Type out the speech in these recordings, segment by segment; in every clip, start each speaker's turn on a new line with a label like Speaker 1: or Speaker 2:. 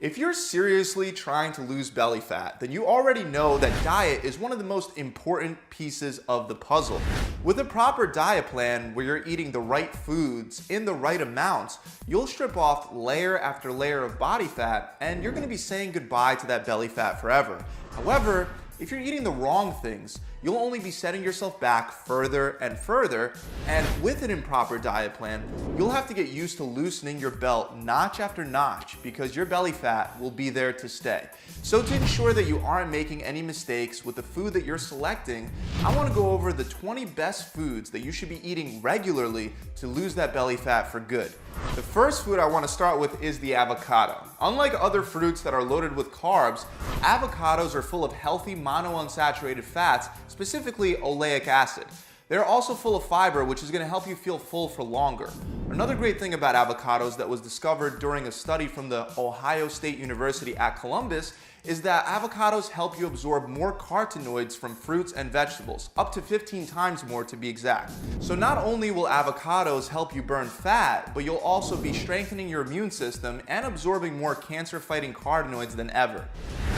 Speaker 1: If you're seriously trying to lose belly fat, then you already know that diet is one of the most important pieces of the puzzle. With a proper diet plan where you're eating the right foods in the right amounts, you'll strip off layer after layer of body fat and you're going to be saying goodbye to that belly fat forever. However, if you're eating the wrong things, you'll only be setting yourself back further and further, and with an improper diet plan, you'll have to get used to loosening your belt notch after notch because your belly fat will be there to stay. So to ensure that you aren't making any mistakes with the food that you're selecting, I want to go over the 20 best foods that you should be eating regularly to lose that belly fat for good. The first food I want to start with is the avocado. Unlike other fruits that are loaded with carbs, avocados are full of healthy monounsaturated fats, specifically oleic acid. They're also full of fiber, which is going to help you feel full for longer. Another great thing about avocados that was discovered during a study from the Ohio State University at Columbus is that avocados help you absorb more carotenoids from fruits and vegetables, up to 15 times more to be exact. So not only will avocados help you burn fat, but you'll also be strengthening your immune system and absorbing more cancer-fighting carotenoids than ever.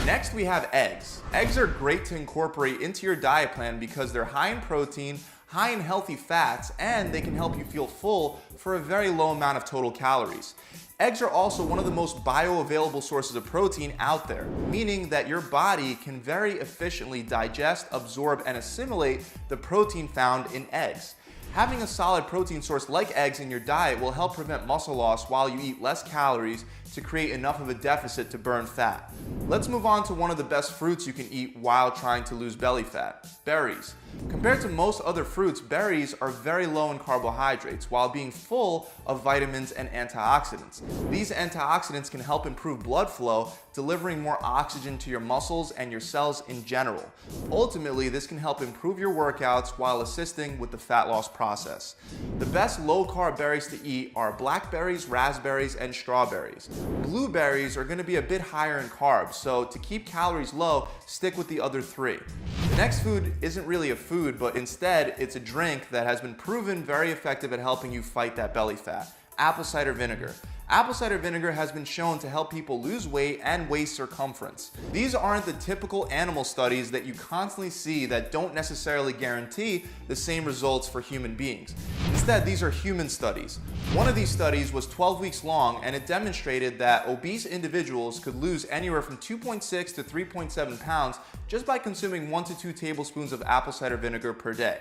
Speaker 1: Next, we have eggs. Eggs are great to incorporate into your diet plan because they're high in protein, high in healthy fats, and they can help you feel full for a very low amount of total calories. Eggs are also one of the most bioavailable sources of protein out there, meaning that your body can very efficiently digest, absorb, and assimilate the protein found in eggs. Having a solid protein source like eggs in your diet will help prevent muscle loss while you eat less calories to create enough of a deficit to burn fat. Let's move on to one of the best fruits you can eat while trying to lose belly fat: berries. Compared to most other fruits, berries are very low in carbohydrates while being full of vitamins and antioxidants. These antioxidants can help improve blood flow, delivering more oxygen to your muscles and your cells in general. Ultimately, this can help improve your workouts while assisting with the fat loss process. The best low-carb berries to eat are blackberries, raspberries, and strawberries. Blueberries are going to be a bit higher in carbs, so to keep calories low, stick with the other three. The next food isn't really a food, but instead it's a drink that has been proven very effective at helping you fight that belly fat: apple cider vinegar. Apple cider vinegar has been shown to help people lose weight and waist circumference. These aren't the typical animal studies that you constantly see that don't necessarily guarantee the same results for human beings. Instead, these are human studies. One of these studies was 12 weeks long, and it demonstrated that obese individuals could lose anywhere from 2.6 to 3.7 pounds just by consuming 1 to 2 tablespoons of apple cider vinegar per day.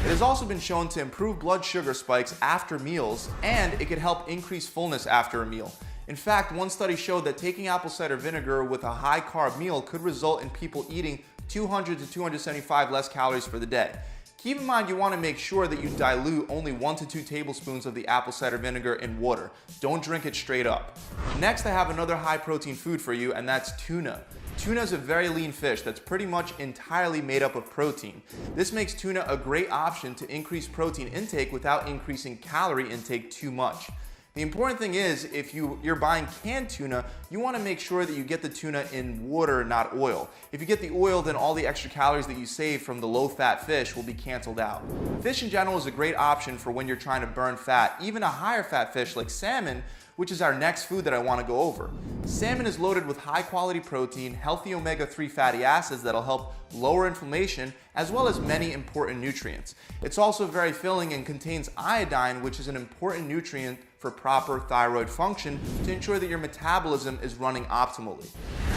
Speaker 1: It has also been shown to improve blood sugar spikes after meals, and it could help increase fullness after a meal. In fact, one study showed that taking apple cider vinegar with a high carb meal could result in people eating 200 to 275 less calories for the day. Keep in mind, you want to make sure that you dilute only 1 to 2 tablespoons of the apple cider vinegar in water. Don't drink it straight up. Next, I have another high protein food for you, and that's tuna. Tuna is a very lean fish that's pretty much entirely made up of protein. This makes tuna a great option to increase protein intake without increasing calorie intake too much. The important thing is, if you're buying canned tuna, you want to make sure that you get the tuna in water, not oil. If you get the oil, then all the extra calories that you save from the low-fat fish will be canceled out. Fish in general is a great option for when you're trying to burn fat. Even a higher fat fish like salmon, which is our next food that I want to go over. Salmon is loaded with high quality protein, healthy omega-3 fatty acids that'll help lower inflammation, as well as many important nutrients. It's also very filling and contains iodine, which is an important nutrient for proper thyroid function to ensure that your metabolism is running optimally.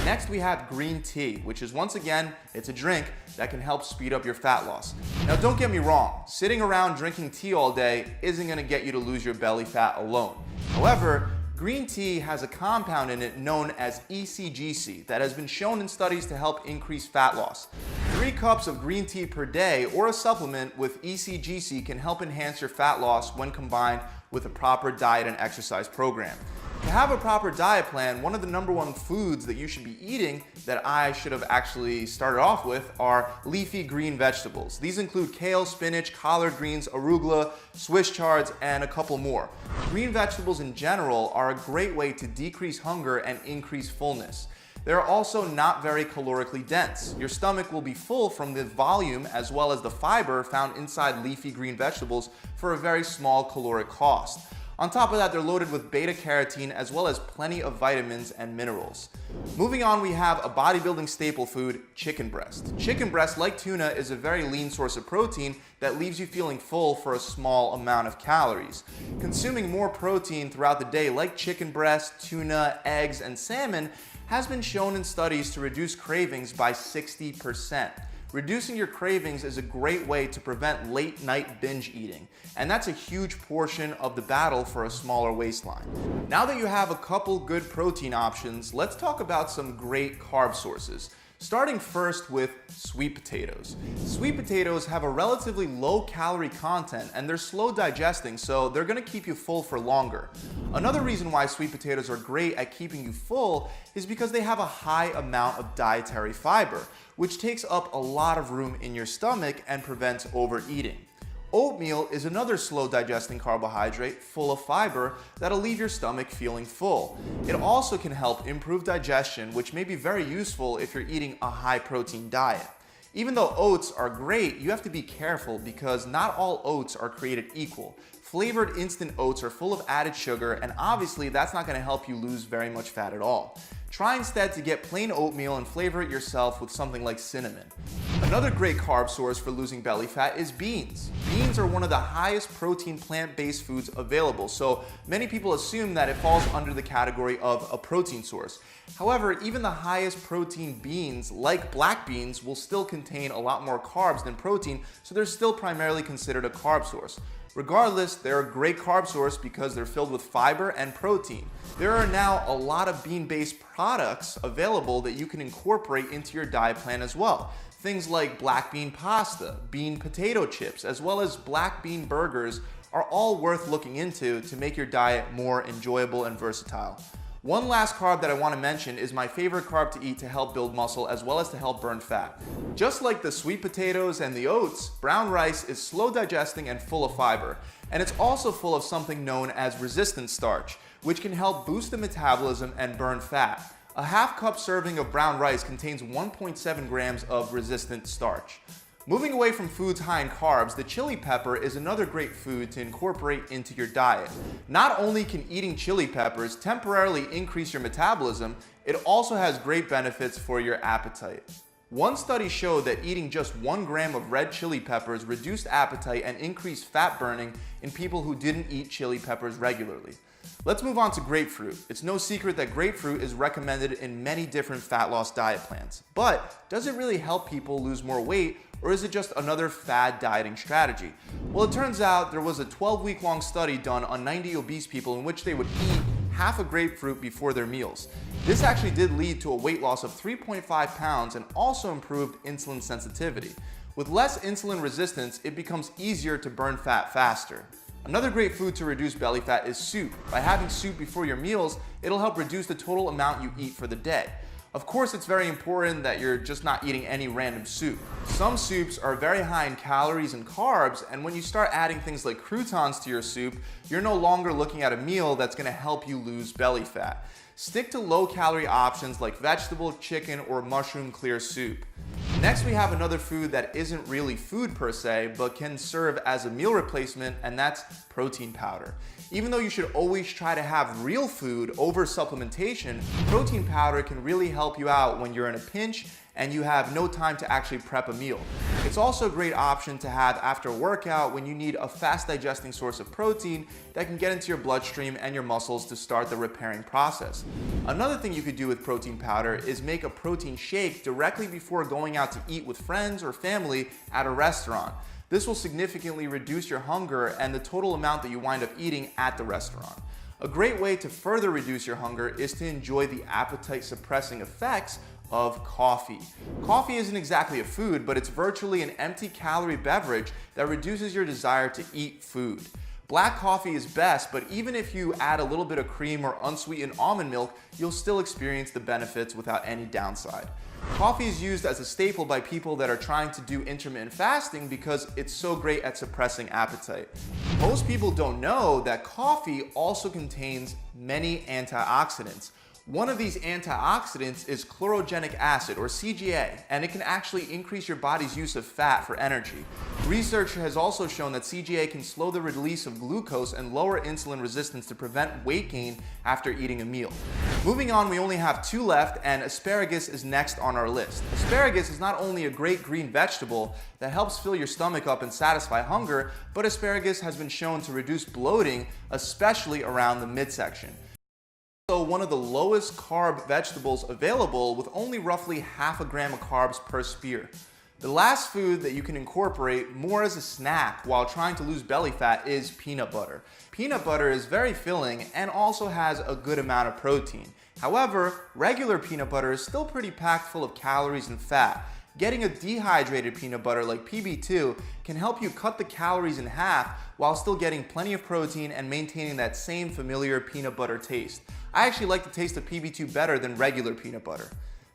Speaker 1: Next, we have green tea, which is, once again, it's a drink that can help speed up your fat loss. Now, don't get me wrong, sitting around drinking tea all day isn't going to get you to lose your belly fat alone. However, green tea has a compound in it known as ECGC that has been shown in studies to help increase fat loss. 3 cups of green tea per day or a supplement with ECGC can help enhance your fat loss when combined with a proper diet and exercise program. To have a proper diet plan, one of the #1 foods that you should be eating that I should have actually started off with are leafy green vegetables. These include kale, spinach, collard greens, arugula, Swiss chards, and a couple more. Green vegetables in general are a great way to decrease hunger and increase fullness. They're also not very calorically dense. Your stomach will be full from the volume as well as the fiber found inside leafy green vegetables for a very small caloric cost. On top of that, they're loaded with beta carotene as well as plenty of vitamins and minerals. Moving on, we have a bodybuilding staple food, chicken breast. Chicken breast, like tuna, is a very lean source of protein that leaves you feeling full for a small amount of calories. Consuming more protein throughout the day, like chicken breast, tuna, eggs, and salmon, has been shown in studies to reduce cravings by 60%. Reducing your cravings is a great way to prevent late night binge eating, and that's a huge portion of the battle for a smaller waistline. Now that you have a couple good protein options, let's talk about some great carb sources. Starting first with sweet potatoes. Sweet potatoes have a relatively low calorie content and they're slow digesting, so they're gonna keep you full for longer. Another reason why sweet potatoes are great at keeping you full is because they have a high amount of dietary fiber, which takes up a lot of room in your stomach and prevents overeating. Oatmeal is another slow digesting carbohydrate full of fiber that'll leave your stomach feeling full. It also can help improve digestion, which may be very useful if you're eating a high protein diet. Even though oats are great, you have to be careful because not all oats are created equal. Flavored instant oats are full of added sugar, and obviously that's not going to help you lose very much fat at all. Try instead to get plain oatmeal and flavor it yourself with something like cinnamon. Another great carb source for losing belly fat is beans. Beans are one of the highest protein plant-based foods available, so many people assume that it falls under the category of a protein source. However, even the highest protein beans, like black beans, will still contain a lot more carbs than protein, so they're still primarily considered a carb source. Regardless, they're a great carb source because they're filled with fiber and protein. There are now a lot of bean-based products available that you can incorporate into your diet plan as well. Things like black bean pasta, bean potato chips, as well as black bean burgers are all worth looking into to make your diet more enjoyable and versatile. One last carb that I want to mention is my favorite carb to eat to help build muscle as well as to help burn fat. Just like the sweet potatoes and the oats, brown rice is slow digesting and full of fiber. And it's also full of something known as resistant starch, which can help boost the metabolism and burn fat. A half cup serving of brown rice contains 1.7 grams of resistant starch. Moving away from foods high in carbs, the chili pepper is another great food to incorporate into your diet. Not only can eating chili peppers temporarily increase your metabolism, it also has great benefits for your appetite. One study showed that eating just 1 gram of red chili peppers reduced appetite and increased fat burning in people who didn't eat chili peppers regularly. Let's move on to grapefruit. It's no secret that grapefruit is recommended in many different fat loss diet plans. But does it really help people lose more weight, or is it just another fad dieting strategy? Well, it turns out there was a 12-week-long study done on 90 obese people in which they would eat half a grapefruit before their meals. This actually did lead to a weight loss of 3.5 pounds and also improved insulin sensitivity. With less insulin resistance, it becomes easier to burn fat faster. Another great food to reduce belly fat is soup. By having soup before your meals, it'll help reduce the total amount you eat for the day. Of course, it's very important that you're just not eating any random soup. Some soups are very high in calories and carbs, and when you start adding things like croutons to your soup, you're no longer looking at a meal that's going to help you lose belly fat. Stick to low-calorie options like vegetable, chicken, or mushroom clear soup. Next, we have another food that isn't really food per se, but can serve as a meal replacement, and that's protein powder. Even though you should always try to have real food over supplementation, protein powder can really help you out when you're in a pinch and you have no time to actually prep a meal. It's also a great option to have after a workout when you need a fast digesting source of protein that can get into your bloodstream and your muscles to start the repairing process. Another thing you could do with protein powder is make a protein shake directly before going out to eat with friends or family at a restaurant. This will significantly reduce your hunger and the total amount that you wind up eating at the restaurant. A great way to further reduce your hunger is to enjoy the appetite suppressing effects of coffee. Coffee isn't exactly a food, but it's virtually an empty calorie beverage that reduces your desire to eat food. Black coffee is best, but even if you add a little bit of cream or unsweetened almond milk, you'll still experience the benefits without any downside. Coffee is used as a staple by people that are trying to do intermittent fasting because it's so great at suppressing appetite. Most people don't know that coffee also contains many antioxidants. One of these antioxidants is chlorogenic acid, or CGA, and it can actually increase your body's use of fat for energy. Research has also shown that CGA can slow the release of glucose and lower insulin resistance to prevent weight gain after eating a meal. Moving on, we only have 2 left, and asparagus is next on our list. Asparagus is not only a great green vegetable that helps fill your stomach up and satisfy hunger, but asparagus has been shown to reduce bloating, especially around the midsection. Also, one of the lowest carb vegetables available, with only roughly half a gram of carbs per spear. The last food that you can incorporate more as a snack while trying to lose belly fat is peanut butter. Peanut butter is very filling and also has a good amount of protein. However, regular peanut butter is still pretty packed full of calories and fat. Getting a dehydrated peanut butter like PB2 can help you cut the calories in half while still getting plenty of protein and maintaining that same familiar peanut butter taste. I actually like the taste of PB2 better than regular peanut butter.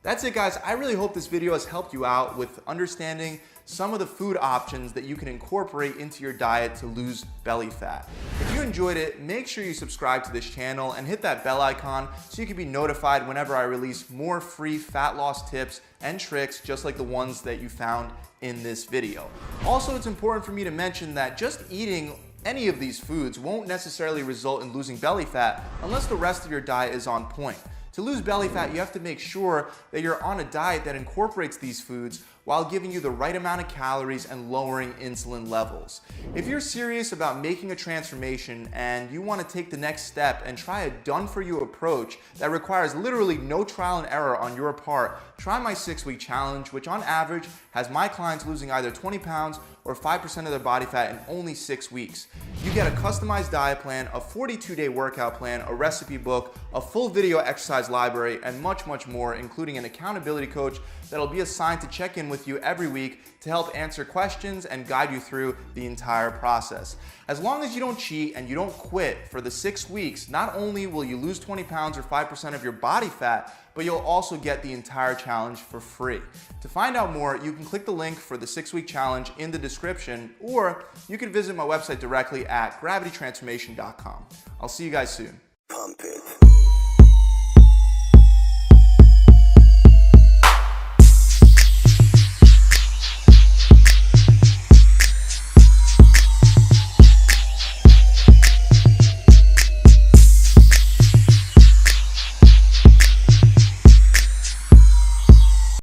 Speaker 1: That's it, guys. I really hope this video has helped you out with understanding some of the food options that you can incorporate into your diet to lose belly fat. If you enjoyed it, make sure you subscribe to this channel and hit that bell icon so you can be notified whenever I release more free fat loss tips and tricks just like the ones that you found in this video. Also, it's important for me to mention that just eating any of these foods won't necessarily result in losing belly fat unless the rest of your diet is on point. To lose belly fat, you have to make sure that you're on a diet that incorporates these foods while giving you the right amount of calories and lowering insulin levels. If you're serious about making a transformation and you want to take the next step and try a done-for-you approach that requires literally no trial and error on your part, try my 6-week challenge, which on average has my clients losing either 20 pounds or 5% of their body fat in only 6 weeks. You get a customized diet plan, a 42-day workout plan, a recipe book, a full video exercise library, and much, much more, including an accountability coach that'll be assigned to check in with you every week to help answer questions and guide you through the entire process. As long as you don't cheat and you don't quit for the 6 weeks, not only will you lose 20 pounds or 5% of your body fat, but you'll also get the entire challenge for free. To find out more, you can click the link for the 6-week challenge in the description, or you can visit my website directly at gravitytransformation.com. I'll see you guys soon. Pump it.